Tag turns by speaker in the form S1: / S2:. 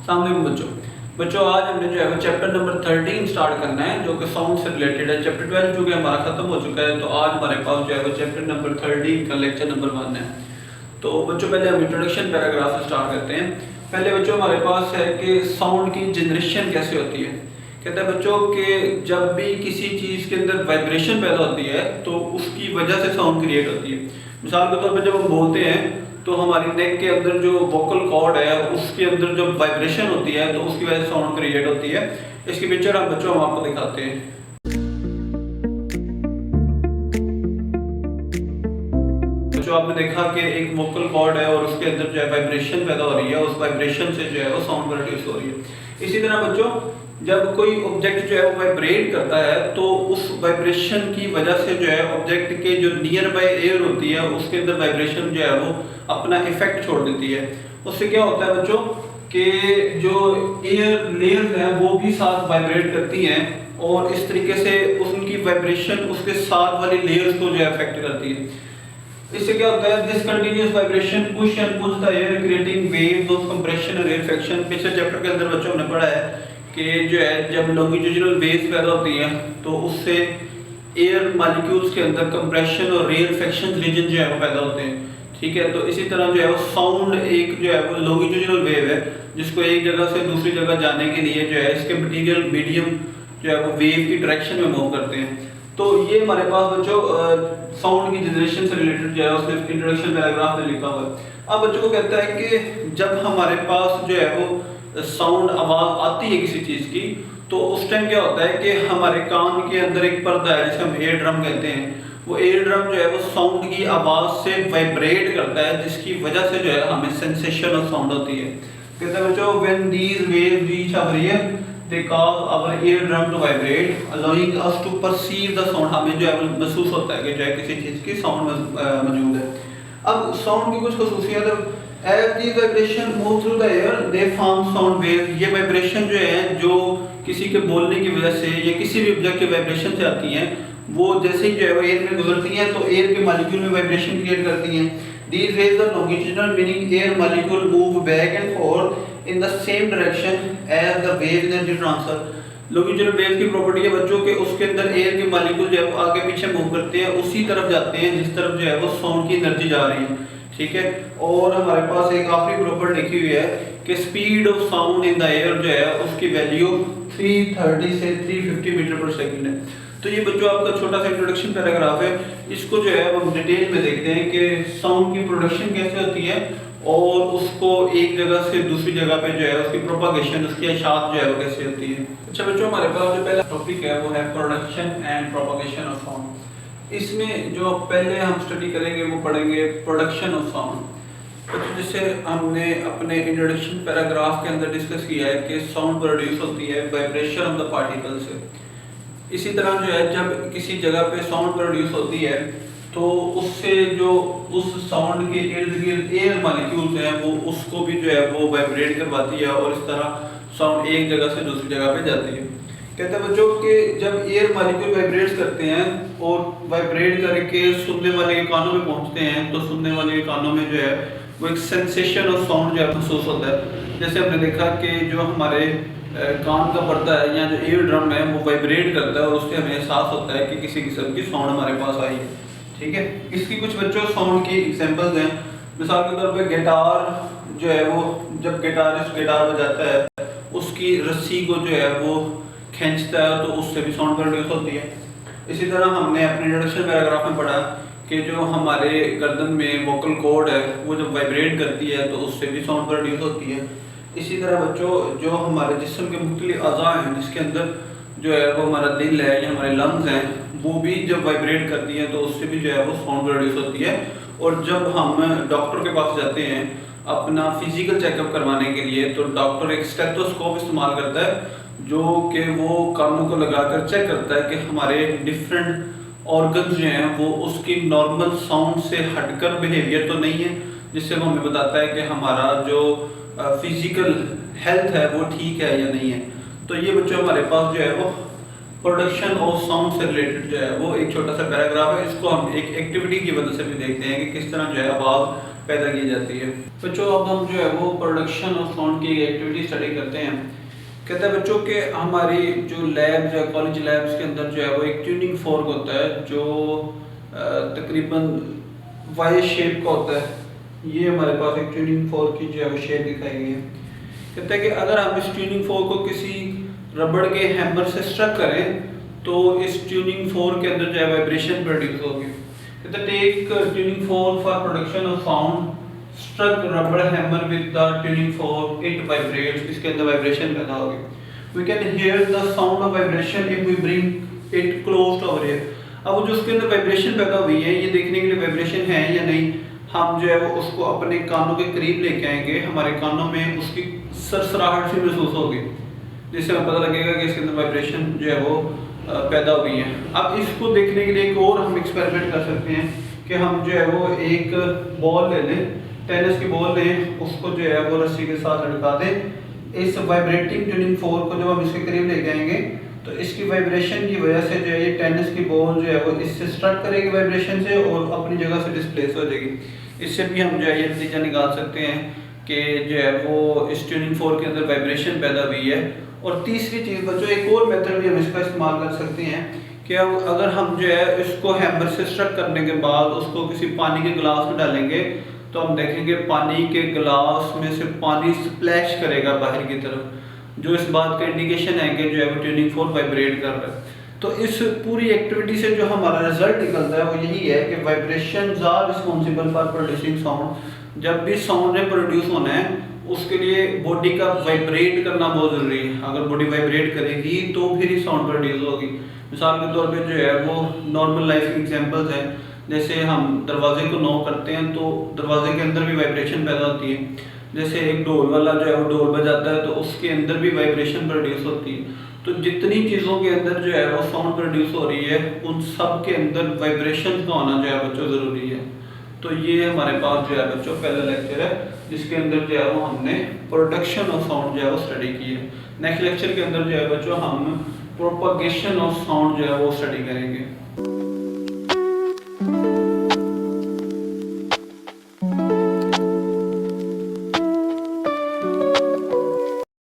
S1: सामने बच्चों बच्चों आज हमने जो है वो चैप्टर नंबर 13 स्टार्ट करना है जो कि साउंड से रिलेटेड है। चैप्टर 12 जो कि हमारा खत्म हो चुका है, तो आज हमारे पास जो है वो चैप्टर नंबर 13 का लेक्चर नंबर 1 है। तो बच्चों पहले हम इंट्रोडक्शन पैराग्राफ से स्टार्ट करते हैं। पहले बच्चों हमारे पास है कि साउंड की जनरेशन कैसे होती है। कहता है बच्चों कि जब भी किसी चीज़ के अंदर वाइब्रेशन पैदा होती है तो उसकी वजह से साउंड क्रिएट होती है। मिसाल के तौर पर जब हम बोलते हैं तो हमारी नेक के अंदर जो वोकल कॉर्ड है उसके अंदर जब वाइब्रेशन होती है तो उसकी वजह से साउंड क्रिएट होती है। इसकी पिक्चर हम बच्चों हम आपको दिखाते हैं। जो आपने देखा कि एक वोकल कॉर्ड है और उसके अंदर जो है वाइब्रेशन पैदा हो रही है, उस वाइब्रेशन से जो है वो साउंड प्रोड्यूस हो रही है। इसी तरह बच्चों जब कोई ऑब्जेक्ट जो है वो वाइब्रेट करता है तो उस वाइब्रेशन की वजह से जो है ऑब्जेक्ट के जो नियर बाय एयर होती है उसके अंदर वाइब्रेशन जो है वो अपना इफेक्ट छोड़ देती है। उससे क्या होता है बच्चों कि जो एयर लेयर्स हैं वो भी साथ वाइब्रेट करती हैं और इस तरीके से उनकी वाइब्रेशन उसके साथ वाली लेयर्स को जो है अफेक्ट करती है। इससे क्या होता है, this continuous vibration push and pulls the air creating waves of compression और रेयरफेक्शन। पिछले चैप्टर के अंदर बच्चों ने पढ़ा है कि जो है जब लॉन्गिट्यूडिनल वेव्स पैदा होती हैं तो उससे एयर मॉलिक्यूल्स के अंदर कंप्रेशन और रेयरफेक्शन रीजन जो है वो पैदा होते हैं। ठीक है, तो इसी तरह जो है वो साउंड एक जो है वो लॉन्गिट्यूडिनल वेव है जिसको एक जगह से दूसरी जगह जाने के लिए जो है इसके मटेरियल मीडियम जो है वो वेव की डायरेक्शन में मूव करते हैं। तो ये हमारे पास बच्चों साउंड की जनरेशन से रिलेटेड जो है उसके इंट्रोडक्शन पैराग्राफ में लिखा हुआ है। अब बच्चों को कहता है कि जब हमारे पास जो है वो साउंड आवाज आती है किसी चीज की तो उस टाइम क्या होता है कि हमारे कान के अंदर एक पर्दा है जिसे हम एयर ड्रम कहते हैं। वो एयर ड्रम जो है वो साउंड की आवाज से वाइब्रेट करता है जिसकी वजह से जो है हमें सेंसेशन ऑफ साउंड होती है। कहते हैं बच्चों when these waves reach our ear they cause our eardrum to vibrate allowing us to perceive the sound। हमें जो है महसूस होता है कि जो है किसी चीज़ की साउंड मौजूद है। अब साउंड की कुछ खसूसियात है। as these vibration move through the air they form sound waves। ये वाइब्रेशन जो है जो किसी के बोलने की वजह से या किसी भी ऑब्जेक्ट के वाइब्रेशन से आती हैं वो जैसे ही जो है वो एयर में गुजरती हैं तो एयर के मॉलिक्यूल में वाइब्रेशन क्रिएट करती हैं। These waves are longitudinal meaning air molecule move back and forth in the same direction as the wave energy transfer। longitudinal wave की प्रॉपर्टी है बच्चों के उसके अंदर एयर के मॉलिक्यूल जो है वो आगे पीछे मूव करते हैं, उसी तरफ जाते हैं जिस तरफ जो है वो साउंड की एनर्जी जा रही है। ठीक है, और हमारे पास एक आखिरी प्रॉपर्टी लिखी हुई है कि speed of sound in the air जो है उसकी वैल्यू 330 से 350 मीटर पर सेकंड है। तो ये बच्चों आपका छोटा सा इंट्रोडक्शन पैराग्राफ है। इसको जो है हम डिटेल में देखते हैं कि साउंड की प्रोडक्शन कैसे होती है और उसको एक जगह से दूसरी जगह पे जो है उसकी प्रोपागेशन उसकी इशाअत जो है वो कैसे होती है। अच्छा बच्चों हमारे पास जो पहला टॉपिक है वो है production and propagation of sound. इसमें जो पहले हम स्टडी करेंगे वो पढ़ेंगे प्रोडक्शन ऑफ साउंड। तो जैसे हमने अपने इंट्रोडक्शन पैराग्राफ के अंदर डिस्कस किया है कि साउंड प्रोड्यूस होती है वाइब्रेशन ऑफ द पार्टिकल से। इसी तरह जो है जब किसी जगह पे साउंड प्रोड्यूस होती है तो उससे जो उस साउंड के इर्द गिर्द एयर मॉलिक्यूल्स हैं वो उसको भी जो है वो वाइब्रेट करवाती है और इस तरह साउंड एक जगह से दूसरी जगह पे जाती है। कहते हैं बच्चों कि जब एयर मॉलिक्यूल वाइब्रेट्स करते हैं और वाइब्रेट करके सुनने वाले के कानों में पहुंचते हैं तो सुनने वाले के कानों में जो है वो एक सेंसेशन ऑफ साउंड जो है महसूस होता है। जैसे हमने देखा कि जो हमारे कान का पर्दा है या जो ईयर ड्रम है वो वाइब्रेट करता है और उससे हमें एहसास होता है कि किसी किस्म की साउंड हमारे पास आई है। ठीक है, इसकी कुछ बच्चों साउंड की एग्जांपल्स हैं। मिसाल के तौर पे गिटार जो है वो जब गिटारिस्ट गिटार बजाता है उसकी रस्सी को जो है वो खींचता है तो उससे भी साउंड प्रोड्यूस होती है। इसी तरह हमने अपने इंट्रोडक्शन पैराग्राफ में पढ़ा कि जो हमारे गर्दन में वोकल कॉर्ड है वो जब वाइब्रेट करती है तो उससे भी साउंड प्रोड्यूस होती है। इसी तरह बच्चों जो हमारे जिस्म के मुख्तलिफ अज़ा हैं जिसके अंदर जो है वो हमारा दिल है या हमारे लंग्स हैं वो भी जब वाइब्रेट करती हैं तो उससे भी जो है वो साउंड प्रोड्यूस होती है। और जब हम डॉक्टर के पास जाते हैं अपना फिजिकल चेकअप करवाने के लिए तो डॉक्टर एक स्टेथोस्कोप इस्तेमाल करता है जो कि वो कानों को लगाकर चेक करता है कि हमारे डिफरेंट ऑर्गन्स जो हैं वो उसकी नॉर्मल साउंड से हटकर बिहेवियर तो नहीं है, जिससे वो हमें बताता है कि हमारा जो फिजिकल हेल्थ है वो ठीक है या नहीं है। तो ये बच्चों हमारे पास जो है वो प्रोडक्शन ऑफ साउंड से रिलेटेड जो है वो एक छोटा सा पैराग्राफ है। इसको हम एक एक्टिविटी की वजह से भी देखते हैं कि किस तरह जो है आवाज़ पैदा की जाती है। बच्चों अब हम जो है वो प्रोडक्शन ऑफ साउंड की एक्टिविटी स्टडी करते हैं। कहते हैं बच्चों के हमारी जो लैब्स है कॉलेज लैब्स के अंदर जो है वो एक ट्यूनिंग फोर्क होता है जो तकरीबन वाई शेप का होता है। ये हमारे पास एक ट्यूनिंग फोर्क की जो है वो शेप दिखाई गई है। कहते हैं कि अगर हम इस ट्यूनिंग फोर्क को किसी रबड़ के हैमर से स्ट्रक करें तो इस ट्यूनिंग फोर्क के अंदर जो है वाइब्रेशन प्रोड्यूस होगी। कहते हैं take tuning fork for production of sound, struck rubber hammer with the tuning fork, it vibrates, इसके अंदर वाइब्रेशन पैदा होगी। We can hear the sound of vibration if we bring it close to our ear. अब जो उसके अंदर vibration पैदा हुई है ये देखने के लिए वाइब्रेशन है या नहीं, हम जो है वो उसको अपने कानों के करीब लेके आएंगे, हमारे कानों में उसकी सरसराहट सी महसूस होगी जिससे हमें पता लगेगा कि इसके अंदर वाइब्रेशन जो है वो पैदा हुई है। अब इसको देखने के लिए एक और हम एक्सपेरिमेंट कर सकते हैं कि हम जो है वो एक बॉल ले लें, टेनिस की बॉल लें, उसको जो है वो रस्सी के साथ लटका दें। इस वाइब्रेटिंग ट्यूनिंग फोर्क को जब हम इसके करीब लेके आएंगे तो इसकी वाइब्रेशन की वजह से जो है ये टेनिस की बॉल जो है वो इससे स्ट्रक करेगी वाइब्रेशन से और अपनी जगह से डिस्प्लेस हो जाएगी। इससे भी हम जो है ये नतीजा निकाल सकते हैं कि जो है वो इस ट्यूनिंग फोर्क के अंदर वाइब्रेशन पैदा हुई है। और तीसरी चीज़ बच्चों एक और मेथड भी हम इसका इस्तेमाल कर सकते हैं कि अगर हम जो है इसको हैमर से स्ट्रक करने के बाद उसको किसी पानी के गिलास में डालेंगे तो हम देखेंगे पानी के गिलास में से पानी स्प्लैश करेगा बाहर की तरफ, जो इस बात का इंडिकेशन है कि जो है वो ट्यूनिंग फोर्क वाइब्रेट कर रहा है। तो इस पूरी एक्टिविटी से जो हमारा रिजल्ट निकलता है वो यही है कि vibrations are responsible for producing sound. जब भी साउंड ने प्रोड्यूस होना है उसके लिए बॉडी का वाइब्रेट करना बहुत ज़रूरी है। अगर बॉडी वाइब्रेट करेगी तो फिर ही साउंड प्रोड्यूस होगी। मिसाल के तौर पे जो है वो नॉर्मल लाइफ के एग्जांपल्स हैं, जैसे हम दरवाजे को नॉक करते हैं तो दरवाजे के अंदर भी वाइब्रेशन पैदा होती है। जैसे एक ढोल वाला जो है वो ढोल बजाता है तो उसके अंदर भी वाइब्रेशन प्रोड्यूस होती है। तो जितनी चीज़ों के अंदर जो है वो साउंड प्रोड्यूस हो रही है उन सब के अंदर वाइब्रेशन का होना जो है बच्चों ज़रूरी है। तो ये हमारे पास जो है बच्चों पहला लेक्चर है जिसके अंदर जो है वो हमने प्रोडक्शन ऑफ साउंड जो है वो स्टडी की है। नेक्स्ट लेक्चर के अंदर जो है बच्चों हम प्रोपगेशन ऑफ साउंड जो है वो स्टडी करेंगे।